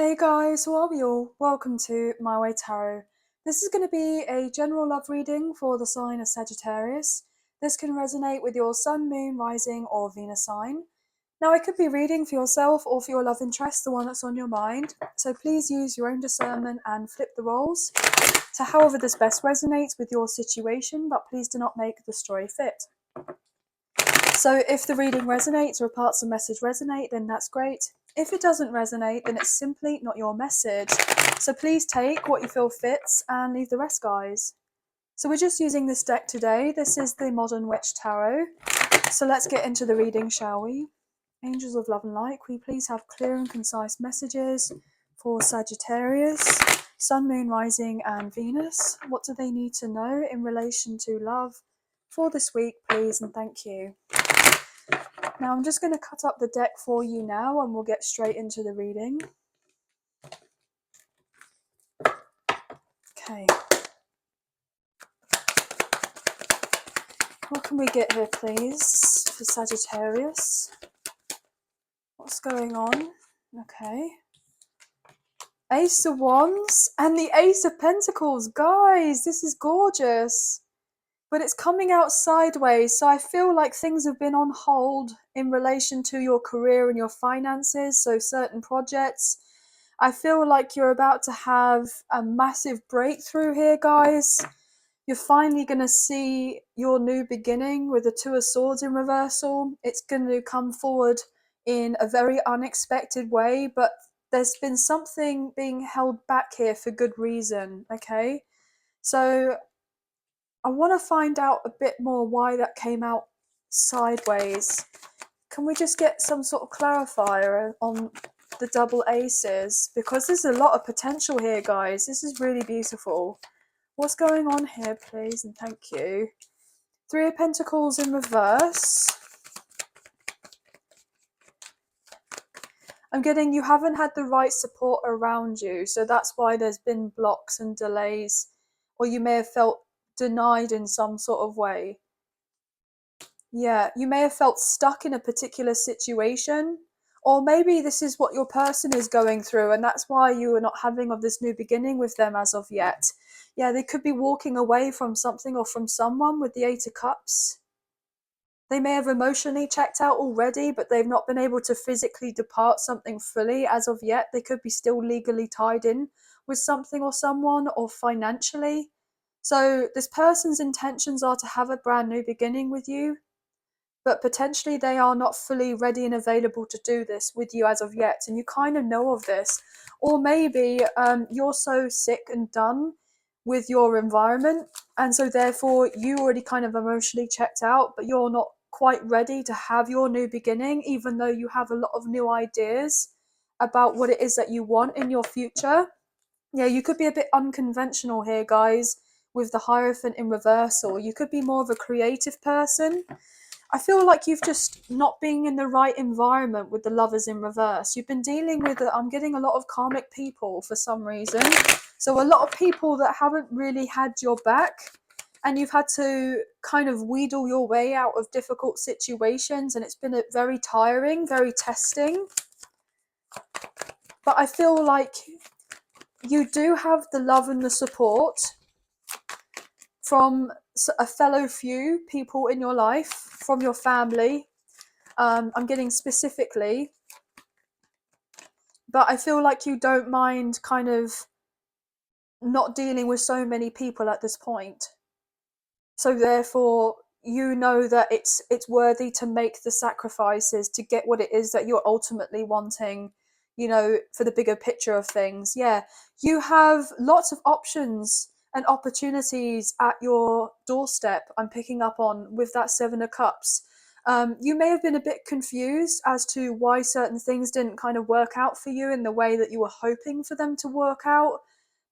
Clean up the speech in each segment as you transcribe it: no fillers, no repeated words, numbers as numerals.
Hey guys, how are we all? Welcome to My Way Tarot. This is going to be a general love reading for the sign of Sagittarius. This can resonate with your sun, moon, rising, or Venus sign. Now, I could be reading for yourself or for your love interest, the one that's on your mind. So please use your own discernment and flip the roles to however this best resonates with your situation, but please do not make the story fit. So if the reading resonates or parts of the message resonate, then that's great. If it doesn't resonate, then it's simply not your message. So please take what you feel fits and leave the rest, guys. So we're just using this deck today. This is the Modern Witch Tarot. So let's get into the reading, shall we? Angels of Love and Light, can we please have clear and concise messages for Sagittarius, Sun, Moon, Rising and Venus? What do they need to know in relation to love for this week, please, and thank you. Now I'm just going to cut up the deck for you now and we'll get straight into the reading. Okay. What can we get here, please, for Sagittarius? What's going on? Okay. Ace of Wands and the Ace of Pentacles. Guys, this is gorgeous. But it's coming out sideways, so I feel like things have been on hold in relation to your career and your finances, so certain projects. I feel like you're about to have a massive breakthrough here, guys. You're finally going to see your new beginning with the Two of Swords in reversal. It's going to come forward in a very unexpected way, but there's been something being held back here for good reason, okay? So I want to find out a bit more why that came out sideways. Can we just get some sort of clarifier on the double aces? Because there's a lot of potential here, guys. This is really beautiful. What's going on here, please? And thank you. Three of Pentacles in reverse. I'm getting you haven't had the right support around you. So that's why there's been blocks and delays. Or you may have felt denied in some sort of way. Yeah, you may have felt stuck in a particular situation, or maybe this is what your person is going through and that's why you are not having of this new beginning with them as of yet. Yeah, they could be walking away from something or from someone with the Eight of Cups. They may have emotionally checked out already, but they've not been able to physically depart something fully as of yet. They could be still legally tied in with something or someone, or financially. So this person's intentions are to have a brand new beginning with you, but potentially they are not fully ready and available to do this with you as of yet, and you kind of know of this. Or maybe you're so sick and done with your environment, and so therefore you already kind of emotionally checked out, but you're not quite ready to have your new beginning, even though you have a lot of new ideas about what it is that you want in your future. Yeah, you could be a bit unconventional here, guys, with the Hierophant in reversal. You could be more of a creative person. I feel like you've just not been in the right environment with the Lovers in reverse. You've been dealing with, I'm getting a lot of karmic people for some reason. So a lot of people that haven't really had your back, and you've had to kind of wheedle your way out of difficult situations, and it's been very tiring, very testing. But I feel like you do have the love and the support from a fellow few people in your life, from your family. I'm getting specifically, but I feel like you don't mind kind of not dealing with so many people at this point. So therefore, you know that it's worthy to make the sacrifices to get what it is that you're ultimately wanting, you know, for the bigger picture of things. Yeah, you have lots of options and opportunities at your doorstep. I'm picking up on with that Seven of Cups. You may have been a bit confused as to why certain things didn't kind of work out for you in the way that you were hoping for them to work out.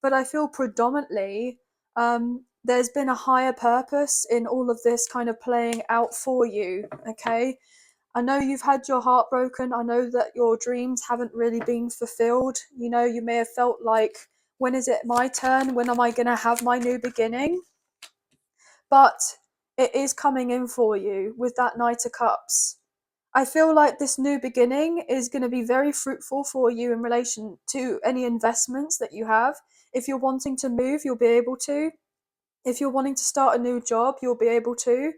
But I feel predominantly there's been a higher purpose in all of this kind of playing out for you, okay? I know you've had your heart broken. I know that your dreams haven't really been fulfilled. You know, you may have felt like, when is it my turn? When am I going to have my new beginning? But it is coming in for you with that Knight of Cups. I feel like this new beginning is going to be very fruitful for you in relation to any investments that you have. If you're wanting to move, you'll be able to. If you're wanting to start a new job, you'll be able to.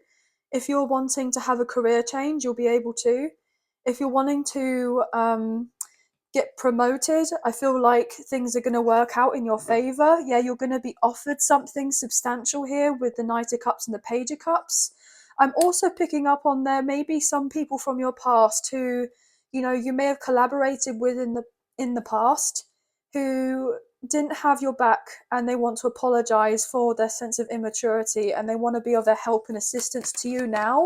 If you're wanting to have a career change, you'll be able to. If you're wanting to get promoted, I feel like things are going to work out in your favor. Yeah, you're going to be offered something substantial here with the Knight of Cups and the Page of Cups. I'm also picking up on there maybe some people from your past who, you may have collaborated with in the past, who didn't have your back, and they want to apologize for their sense of immaturity, and they want to be of their help and assistance to you now.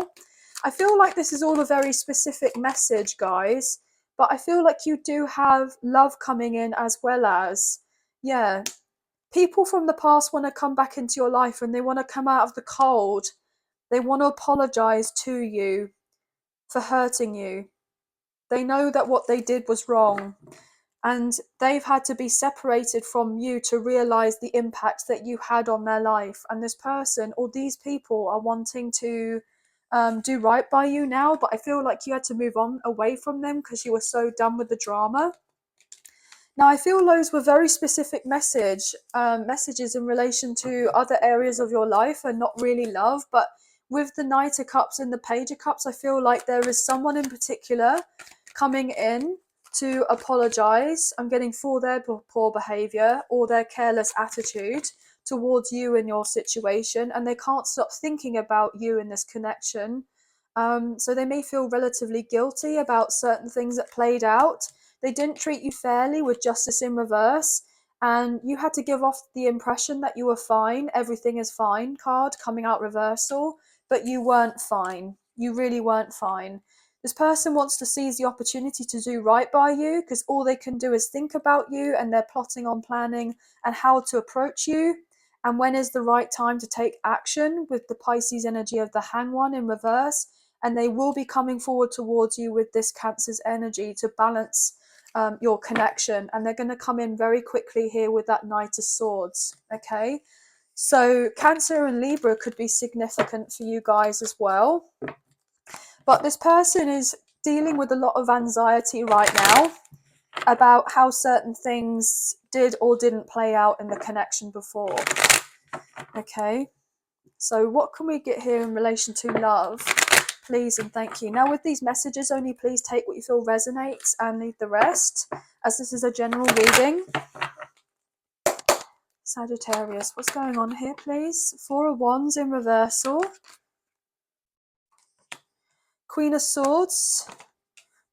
I feel like this is all a very specific message, guys, but I feel like you do have love coming in, as well as, yeah, people from the past want to come back into your life, and they want to come out of the cold. They want to apologize to you for hurting you. They know that what they did was wrong, and they've had to be separated from you to realize the impact that you had on their life. And this person or these people are wanting to do right by you now, but I feel like you had to move on away from them because you were so done with the drama. Now, I feel those were very specific messages in relation to other areas of your life and not really love. But with the Knight of Cups and the Page of Cups, I feel like there is someone in particular coming in to apologize. I'm getting for their poor behavior or their careless attitude towards you and your situation, and they can't stop thinking about you in this connection. So they may feel relatively guilty about certain things that played out. They didn't treat you fairly with justice in reverse, and you had to give off the impression that you were fine. Everything is fine card coming out reversal, but you weren't fine. You really weren't fine. This person wants to seize the opportunity to do right by you because all they can do is think about you, and they're plotting on planning and how to approach you and when is the right time to take action with the Pisces energy of the Hanged One in reverse. And they will be coming forward towards you with this Cancer's energy to balance your connection, and they're going to come in very quickly here with that Knight of Swords. Okay, so Cancer and Libra could be significant for you guys as well, but this person is dealing with a lot of anxiety right now about how certain things did or didn't play out in the connection before. Okay, so what can we get here in relation to love? Please and thank you. Now, with these messages, only please take what you feel resonates and leave the rest, as this is a general reading. Sagittarius, what's going on here, please? Four of Wands in reversal. Queen of Swords.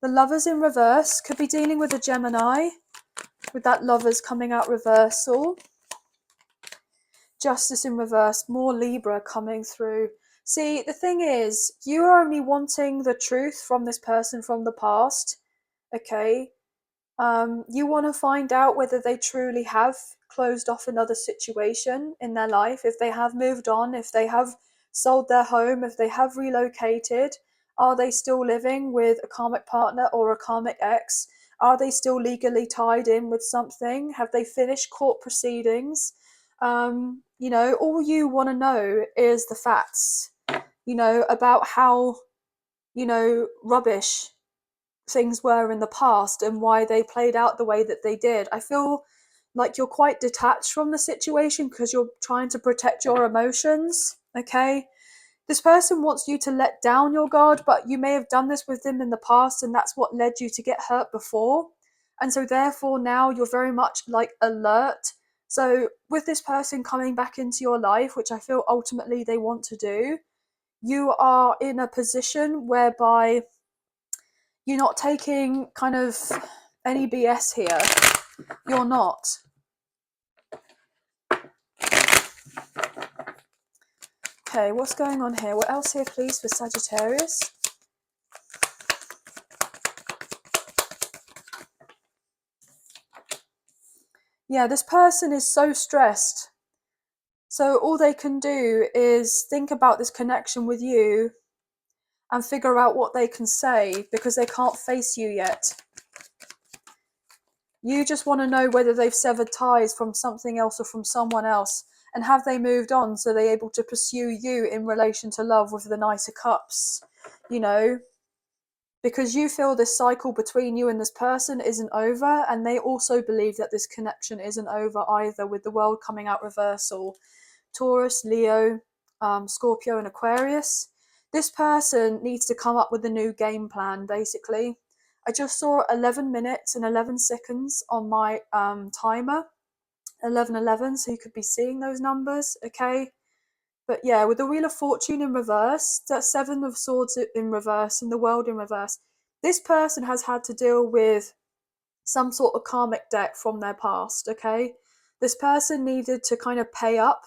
The Lovers in reverse. Could be dealing with a Gemini, with that Lovers coming out reversal. Justice in reverse. More Libra coming through. See, the thing is, you are only wanting the truth from this person from the past, okay? You want to find out whether they truly have closed off another situation in their life, if they have moved on, if they have sold their home, if they have relocated. Are they still living with a karmic partner or a karmic ex? Are they still legally tied in with something? Have they finished court proceedings? All you want to know is the facts, about how, rubbish things were in the past and why they played out the way that they did. I feel like you're quite detached from the situation because you're trying to protect your emotions, okay? This person wants you to let down your guard, but you may have done this with them in the past, and that's what led you to get hurt before. And so therefore now you're very much like alert. So with this person coming back into your life, which I feel ultimately they want to do, you are in a position whereby you're not taking kind of any BS here. You're not. Okay, what's going on here? What else here, please, for Sagittarius? Yeah, this person is so stressed. So all they can do is think about this connection with you and figure out what they can say because they can't face you yet. You just want to know whether they've severed ties from something else or from someone else, and have they moved on so they're able to pursue you in relation to love with the Knight of Cups. because you feel this cycle between you and this person isn't over, and they also believe that this connection isn't over either, with the world coming out reversal. Taurus, Leo, Scorpio, and Aquarius. This person needs to come up with a new game plan, basically. I just saw 11 minutes and 11 seconds on my timer, 11:11, so you could be seeing those numbers, okay? But yeah, with the Wheel of Fortune in reverse, that Seven of Swords in reverse, and the World in reverse, this person has had to deal with some sort of karmic debt from their past, okay? This person needed to kind of pay up.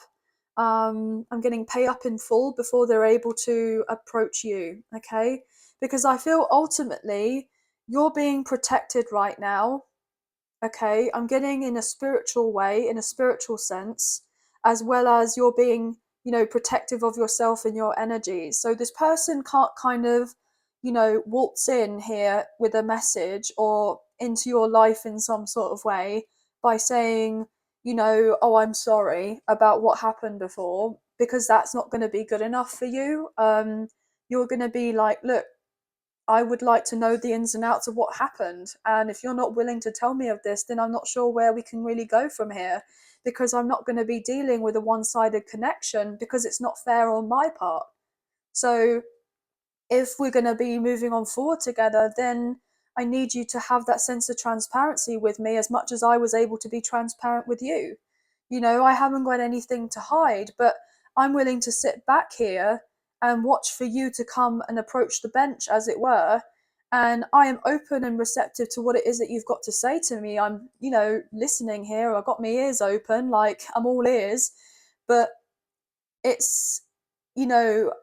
I'm getting pay up in full before they're able to approach you, okay? Because I feel ultimately you're being protected right now, okay? I'm getting in a spiritual way, in a spiritual sense, as well as you're being, protective of yourself and your energies. So this person can't kind of, waltz in here with a message or into your life in some sort of way by saying, oh, I'm sorry about what happened before, because that's not going to be good enough for you. You're going to be like, look, I would like to know the ins and outs of what happened. And if you're not willing to tell me of this, then I'm not sure where we can really go from here, because I'm not going to be dealing with a one-sided connection, because it's not fair on my part. So if we're going to be moving on forward together, then I need you to have that sense of transparency with me as much as I was able to be transparent with you. I haven't got anything to hide, but I'm willing to sit back here and watch for you to come and approach the bench, as it were. And I am open and receptive to what it is that you've got to say to me. I'm, listening here. I've got my ears open, like I'm all ears. But it's, you know,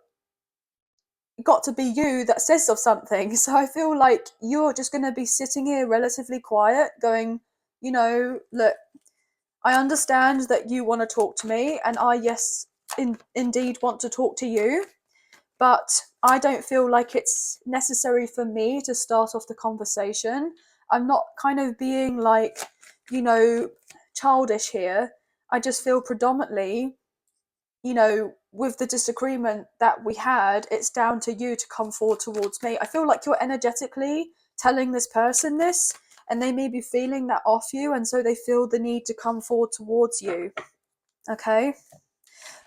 got to be you that says of something. So I feel like you're just going to be sitting here relatively quiet, going, look, I understand that you want to talk to me, and I, yes, indeed want to talk to you, but I don't feel like it's necessary for me to start off the conversation. I'm not kind of being like, childish here. I just feel predominantly, with the disagreement that we had, it's down to you to come forward towards me. I feel like you're energetically telling this person this, and they may be feeling that off you, and so they feel the need to come forward towards you, okay?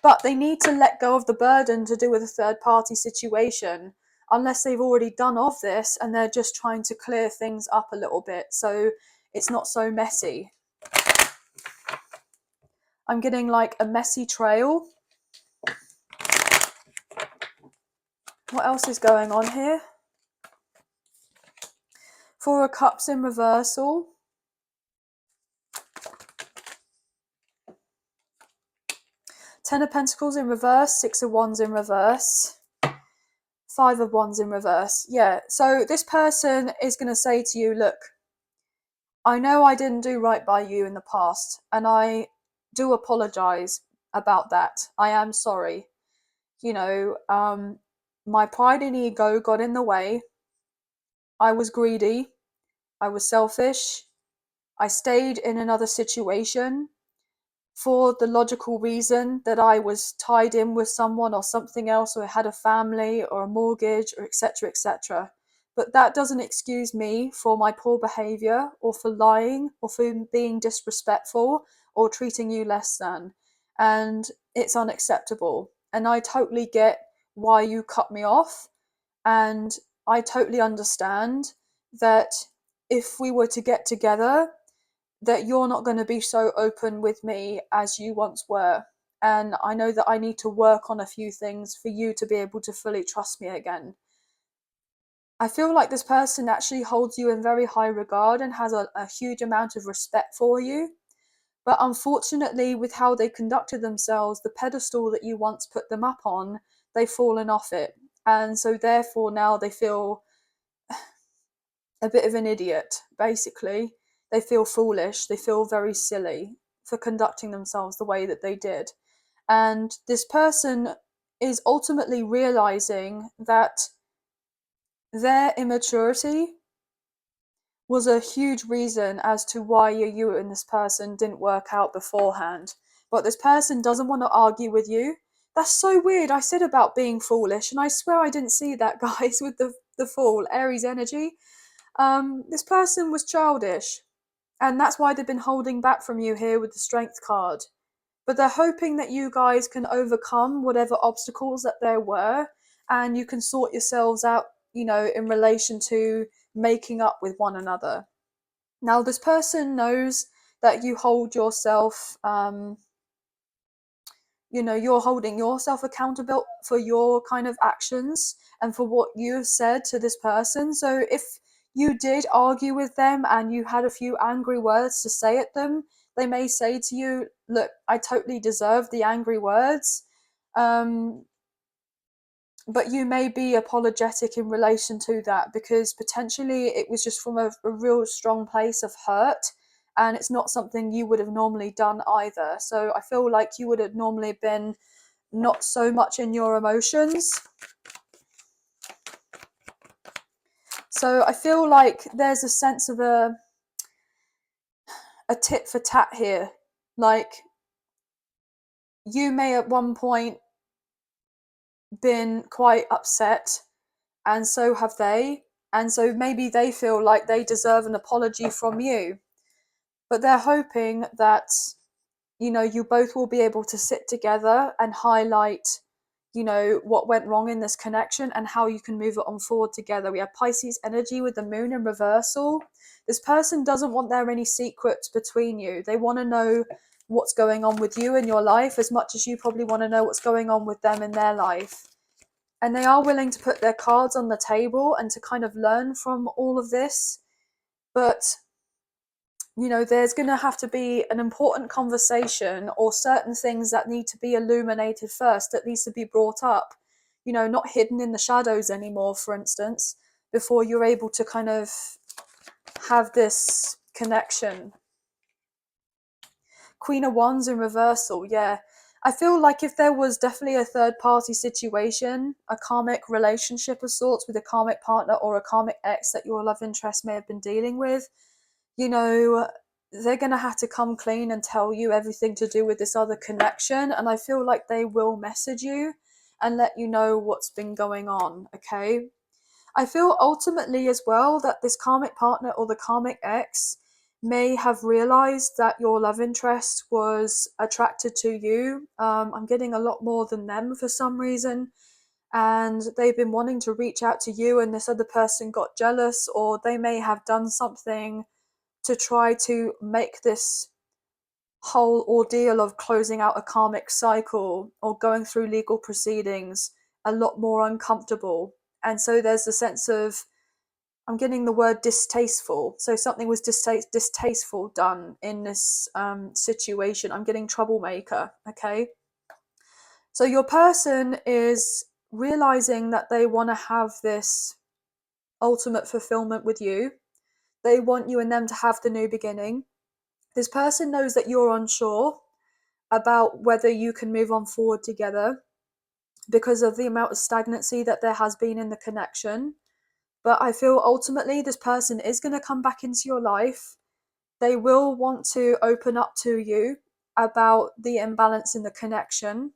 But they need to let go of the burden to do with a third party situation, unless they've already done of this and they're just trying to clear things up a little bit so it's not so messy. I'm getting like a messy trail. What else is going on here? Four of Cups in reversal. Ten of Pentacles in reverse. Six of Wands in reverse. Five of Wands in reverse. Yeah, so this person is going to say to you, look, I know I didn't do right by you in the past, and I do apologize about that. I am sorry. My pride and ego got in the way. I was greedy. I was selfish. I stayed in another situation for the logical reason that I was tied in with someone or something else, or had a family or a mortgage, or etc., etc. But that doesn't excuse me for my poor behavior, or for lying, or for being disrespectful, or treating you less than. And it's unacceptable. And I totally get why you cut me off. And I totally understand that if we were to get together, that you're not going to be so open with me as you once were. And I know that I need to work on a few things for you to be able to fully trust me again. I feel like this person actually holds you in very high regard and has a huge amount of respect for you. But unfortunately, with how they conducted themselves, the pedestal that you once put them up on, they've fallen off it. And so therefore now they feel a bit of an idiot, basically. They feel foolish, they feel very silly for conducting themselves the way that they did. And this person is ultimately realizing that their immaturity was a huge reason as to why you and this person didn't work out beforehand. But this person doesn't want to argue with you. That's so weird. I said about being foolish, and I swear I didn't see that, guys, with the the Fool, Aries energy. This person was childish, and that's why they've been holding back from you here with the Strength card. But they're hoping that you guys can overcome whatever obstacles that there were, and you can sort yourselves out, in relation to making up with one another. Now, this person knows that you hold yourself, you're holding yourself accountable for your kind of actions and for what you've said to this person. So if you did argue with them and you had a few angry words to say at them, they may say to you, look, I totally deserve the angry words. But you may be apologetic in relation to that, because potentially it was just from a real strong place of hurt, and it's not something you would have normally done either. So I feel like you would have normally been not so much in your emotions. So I feel like there's a sense of a tit for tat here. Like, you may at one point been quite upset, and so have they. And so maybe they feel like they deserve an apology from you. But they're hoping that, you both will be able to sit together and highlight, what went wrong in this connection and how you can move it on forward together. We have Pisces energy with the moon in reversal. This person doesn't want there any secrets between you. They want to know what's going on with you in your life as much as you probably want to know what's going on with them in their life. And they are willing to put their cards on the table and to kind of learn from all of this. But there's going to have to be an important conversation or certain things that need to be illuminated first, that needs to be brought up, not hidden in the shadows anymore, for instance, before you're able to kind of have this connection. Queen of Wands in reversal, yeah. I feel like if there was definitely a third party situation, a karmic relationship of sorts with a karmic partner or a karmic ex that your love interest may have been dealing with, they're going to have to come clean and tell you everything to do with this other connection. And I feel like they will message you and let you know what's been going on, okay? I feel ultimately as well that this karmic partner or the karmic ex may have realized that your love interest was attracted to you. I'm getting a lot more than them for some reason. And they've been wanting to reach out to you, and this other person got jealous, or they may have done something to try to make this whole ordeal of closing out a karmic cycle or going through legal proceedings a lot more uncomfortable. And so there's a sense of, I'm getting the word distasteful. So something was distasteful done in this situation. I'm getting troublemaker, okay? So your person is realizing that they want to have this ultimate fulfillment with you. They want you and them to have the new beginning. This person knows that you're unsure about whether you can move on forward together because of the amount of stagnancy that there has been in the connection. But I feel ultimately this person is going to come back into your life. They will want to open up to you about the imbalance in the connection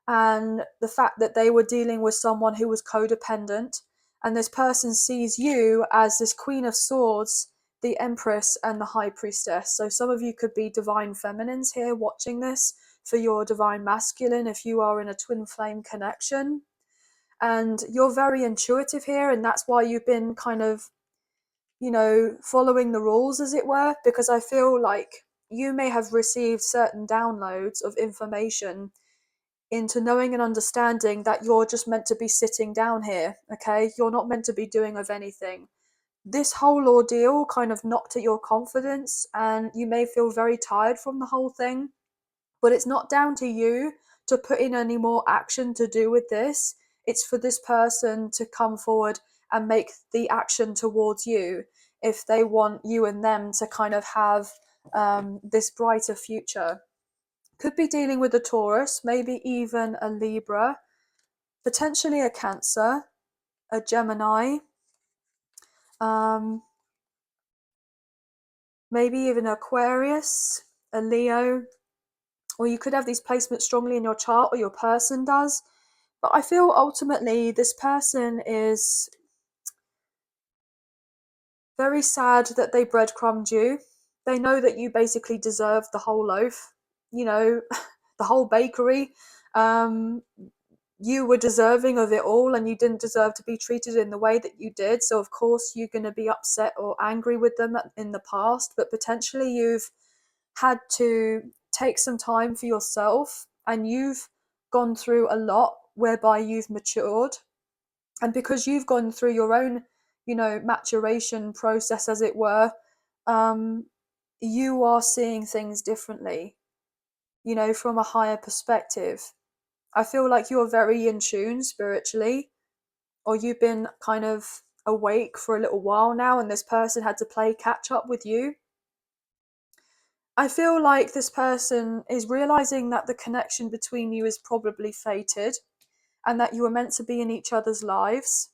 and the fact that they were dealing with someone who was codependent. And this person sees you as this Queen of Swords, the Empress, and the High Priestess. So some of you could be divine feminines here watching this for your divine masculine if you are in a twin flame connection. And you're very intuitive here, and that's why you've been kind of, following the rules, as it were, because I feel like you may have received certain downloads of information into knowing and understanding that you're just meant to be sitting down here, okay? You're not meant to be doing of anything. This whole ordeal kind of knocked at your confidence, and you may feel very tired from the whole thing, but it's not down to you to put in any more action to do with this. It's for this person to come forward and make the action towards you if they want you and them to kind of have this brighter future. Could be dealing with a Taurus, maybe even a Libra, potentially a Cancer, a Gemini, maybe even Aquarius, a Leo, or you could have these placements strongly in your chart, or your person does. But I feel ultimately this person is very sad that they breadcrumbed you. They know that you basically deserve the whole loaf, you know, the whole bakery. Um, you were deserving of it all, and you didn't deserve to be treated in the way that you did. So, of course, you're going to be upset or angry with them in the past, but potentially you've had to take some time for yourself, and you've gone through a lot whereby you've matured. And because you've gone through your own, maturation process, as it were, um, you are seeing things differently, from a higher perspective. I feel like you're very in tune spiritually, or you've been kind of awake for a little while now, and this person had to play catch up with you. I feel like this person is realizing that the connection between you is probably fated, and that you were meant to be in each other's lives.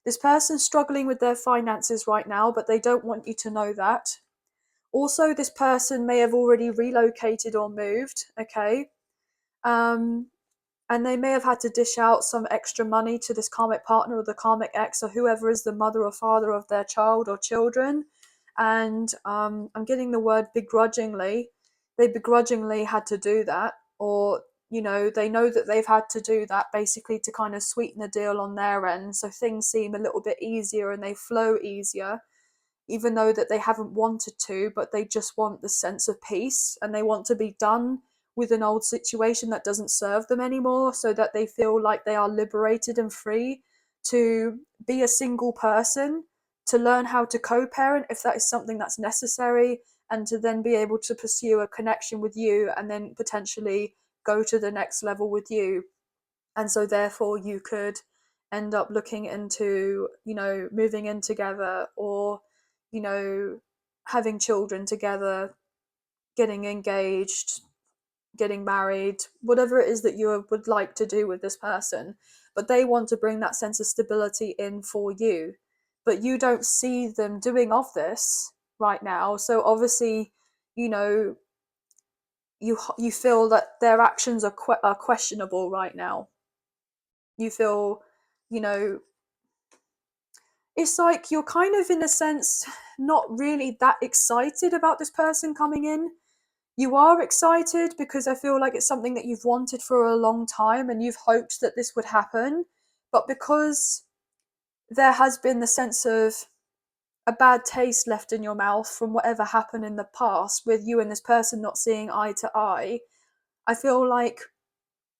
This person's struggling with their finances right now, but they don't want you to know that. Also, this person may have already relocated or moved, okay? Um, and they may have had to dish out some extra money to this karmic partner or the karmic ex or whoever is the mother or father of their child or children. And I'm getting the word begrudgingly. They begrudgingly had to do that, or they know that they've had to do that basically to kind of sweeten the deal on their end, so things seem a little bit easier and they flow easier, even though that they haven't wanted to, but they just want the sense of peace, and they want to be done with an old situation that doesn't serve them anymore, so that they feel like they are liberated and free to be a single person, to learn how to co-parent if that is something that's necessary, and to then be able to pursue a connection with you and then potentially go to the next level with you. And so therefore you could end up looking into, moving in together, or, you know, having children together, getting engaged, getting married, whatever it is that you would like to do with this person. But they want to bring that sense of stability in for you. But you don't see them doing of this right now. So obviously, you know, you feel that their actions are questionable right now. You feel, you know, it's like you're kind of, in a sense, not really that excited about this person coming in. You are excited because I feel like it's something that you've wanted for a long time and you've hoped that this would happen. But because there has been the sense of a bad taste left in your mouth from whatever happened in the past with you and this person not seeing eye to eye, I feel like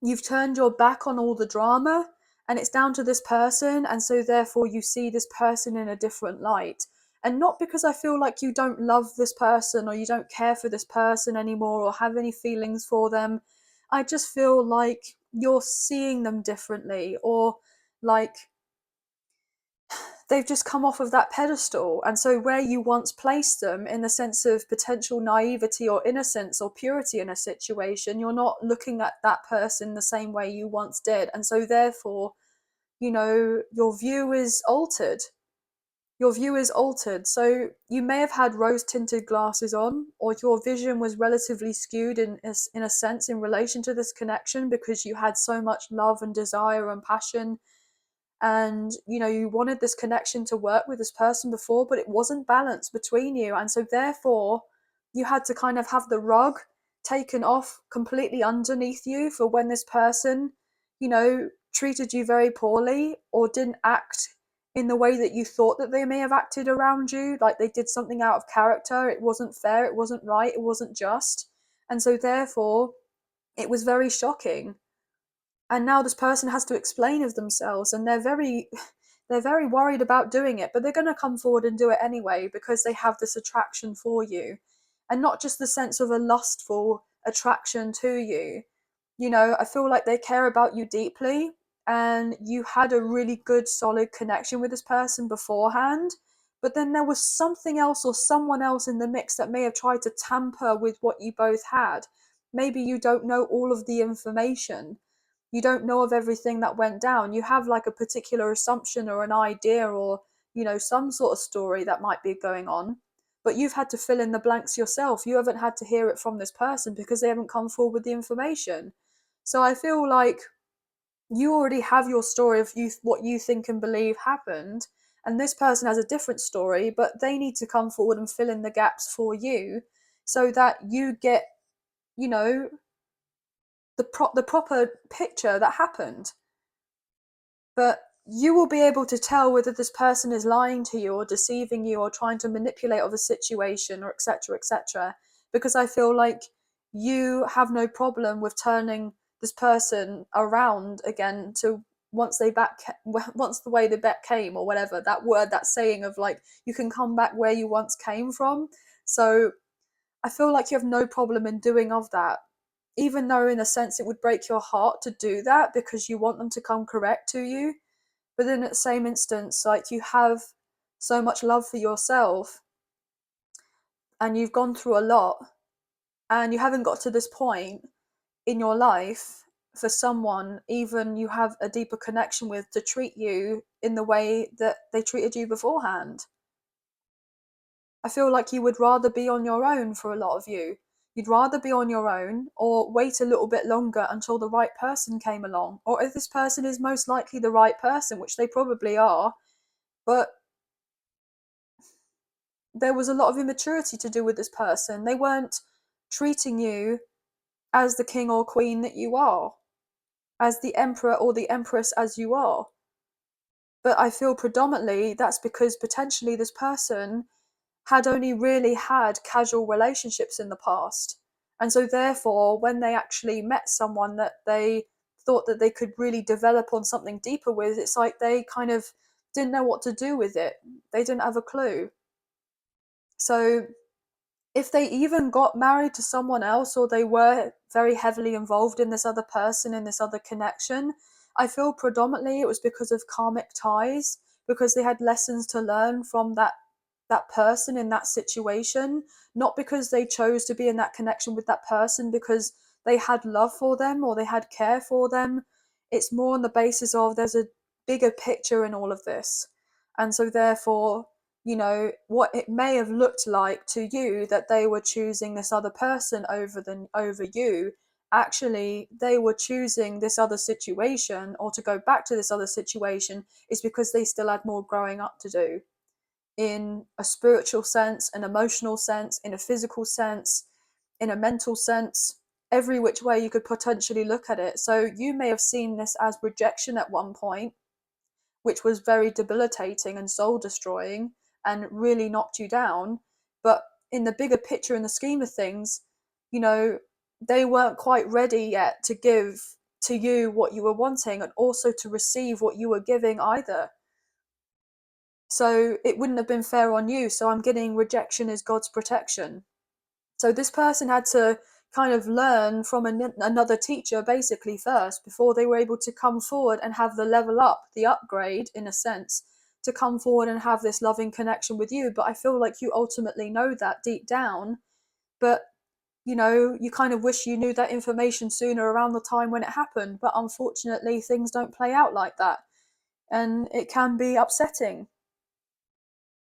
you've turned your back on all the drama and it's down to this person, and so therefore you see this person in a different light. And not because I feel like you don't love this person or you don't care for this person anymore or have any feelings for them. I just feel like you're seeing them differently, or like they've just come off of that pedestal. And so where you once placed them in the sense of potential naivety or innocence or purity in a situation, you're not looking at that person the same way you once did. And so therefore, your view is altered. Your view is altered. So you may have had rose tinted glasses on, or your vision was relatively skewed in a sense in relation to this connection, because you had so much love and desire and passion, and you wanted this connection to work with this person before, but it wasn't balanced between you. And so therefore you had to kind of have the rug taken off completely underneath you for when this person treated you very poorly or didn't act in the way that you thought that they may have acted around you, like they did something out of character. It wasn't fair, it wasn't right, it wasn't just. And so therefore it was very shocking. And now this person has to explain of themselves, and they're very worried about doing it, but they're going to come forward and do it anyway because they have this attraction for you, and not just the sense of a lustful attraction to you. I feel like they care about you deeply, and you had a really good solid connection with this person beforehand, but then there was something else or someone else in the mix that may have tried to tamper with what you both had. Maybe you don't know all of the information, you don't know of everything that went down. You have like a particular assumption or an idea, or some sort of story that might be going on, but you've had to fill in the blanks yourself. You haven't had to hear it from this person because they haven't come forward with the information. So I feel like you already have your story of what you think and believe happened, and this person has a different story, but they need to come forward and fill in the gaps for you so that you get, you know, the proper picture that happened. But you will be able to tell whether this person is lying to you or deceiving you or trying to manipulate the situation, or etc., etc., because I feel like you have no problem with turning this person around again to once the way they back came, or whatever that word, that saying of like, you can come back where you once came from. So I feel like you have no problem in doing of that, even though in a sense it would break your heart to do that because you want them to come correct to you. But then at the same instance, like, you have so much love for yourself and you've gone through a lot, and you haven't got to this point in your life for someone even you have a deeper connection with to treat you in the way that they treated you beforehand. I feel like you would rather be on your own. For a lot of you, you'd rather be on your own or wait a little bit longer until the right person came along, or if this person is most likely the right person, which they probably are, but there was a lot of immaturity to do with this person. They weren't treating you as the king or queen that you are, as the emperor or the empress as you are. But I feel predominantly that's because potentially this person had only really had casual relationships in the past. And so therefore, when they actually met someone that they thought that they could really develop on something deeper with, it's like they kind of didn't know what to do with it. They didn't have a clue. So if they even got married to someone else, or they were very heavily involved in this other person, in this other connection, I feel predominantly it was because of karmic ties, because they had lessons to learn from that person in that situation, not because they chose to be in that connection with that person because they had love for them or they had care for them. It's more on the basis of there's a bigger picture in all of this. And so therefore, what it may have looked like to you that they were choosing this other person over you, actually they were choosing this other situation, or to go back to this other situation, is because they still had more growing up to do, in a spiritual sense, an emotional sense, in a physical sense, in a mental sense, every which way you could potentially look at it. So you may have seen this as rejection at one point, which was very debilitating and soul destroying and really knocked you down. But in the bigger picture, in the scheme of things, they weren't quite ready yet to give to you what you were wanting, and also to receive what you were giving either. So it wouldn't have been fair on you. So I'm getting rejection is God's protection. So this person had to kind of learn from another teacher basically first, before they were able to come forward and have the level up, the upgrade in a sense, to come forward and have this loving connection with you. But I feel like you ultimately know that deep down, but you kind of wish you knew that information sooner, around the time when it happened. But unfortunately, things don't play out like that, and it can be upsetting.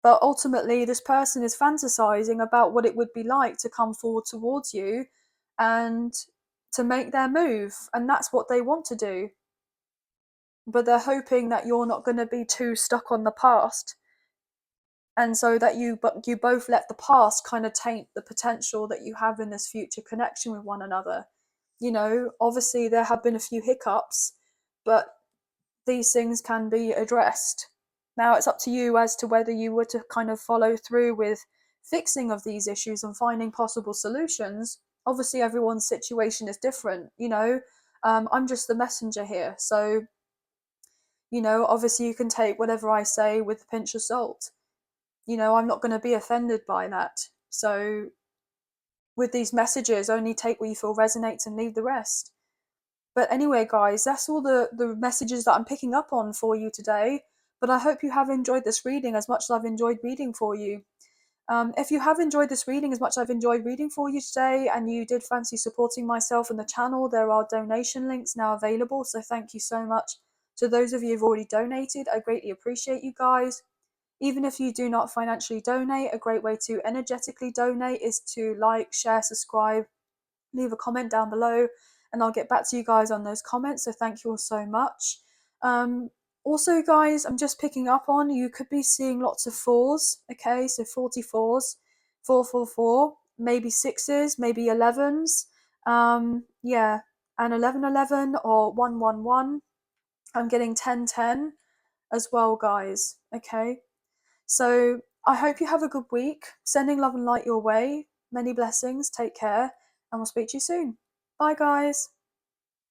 But ultimately, this person is fantasizing about what it would be like to come forward towards you and to make their move. And that's what they want to do. But they're hoping that you're not going to be too stuck on the past. And so that you both let the past kind of taint the potential that you have in this future connection with one another. Obviously there have been a few hiccups, but these things can be addressed. Now it's up to you as to whether you were to kind of follow through with fixing of these issues and finding possible solutions. Obviously, everyone's situation is different. I'm just the messenger here. So, obviously, you can take whatever I say with a pinch of salt. I'm not going to be offended by that. So, with these messages, only take what you feel resonates and leave the rest. But anyway, guys, that's all the messages that I'm picking up on for you today. But I hope you have enjoyed this reading as much as I've enjoyed reading for you. If you have enjoyed this reading as much as I've enjoyed reading for you today, and you did fancy supporting myself and the channel, there are donation links now available. So thank you so much to those of you who've already donated. I greatly appreciate you guys. Even if you do not financially donate, a great way to energetically donate is to like, share, subscribe, leave a comment down below, and I'll get back to you guys on those comments. So thank you all so much. Also, guys, I'm just picking up on, you could be seeing lots of fours, okay? So 44s, 444, maybe sixes, maybe 11s. Yeah, and 1111 or 111. I'm getting 1010 as well, guys, okay? So I hope you have a good week. Sending love and light your way. Many blessings. Take care, and we'll speak to you soon. Bye, guys.